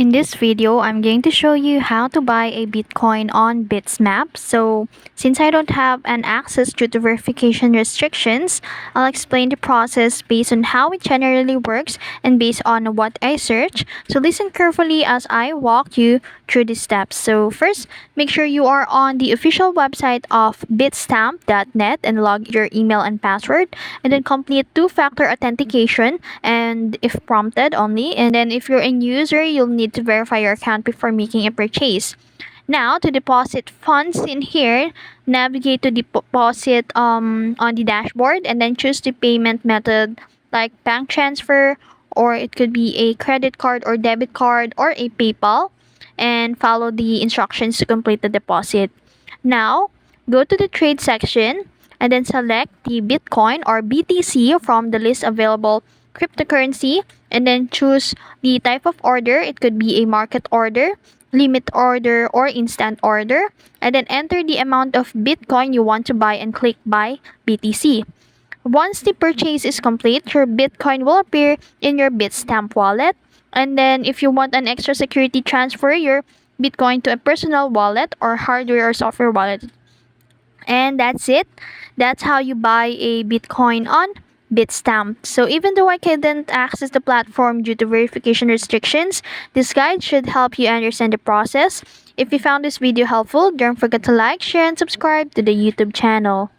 In this video, I'm going to show you how to buy a Bitcoin on Bitstamp. So, since I don't have an access due to verification restrictions, I'll explain the process based on how it generally works and based on what I search. So, listen carefully as I walk you through the steps. So, first, make sure you are on the official website of bitstamp.net and log your email and password, and then complete two-factor authentication and if prompted only. And then if you're a user, you'll need to verify your account before making a purchase. Now, to deposit funds in here, navigate to deposit on the dashboard and then choose the payment method like bank transfer, or it could be a credit card or debit card or a PayPal, and follow the instructions to complete the deposit. Now, go to the trade section and then select the Bitcoin or BTC from the list available cryptocurrency, and then choose the type of order. It could be a market order, limit order, or instant order, and then enter the amount of Bitcoin you want to buy and click buy BTC. Once the purchase is complete, your Bitcoin will appear in your Bitstamp wallet. And then if you want an extra security, transfer your Bitcoin to a personal wallet or hardware or software wallet. And that's it. That's how you buy a Bitcoin on Bitstamp. So even though I couldn't access the platform due to verification restrictions, this guide should help you understand the process. If you found this video helpful, don't forget to like, share, and subscribe to the YouTube channel.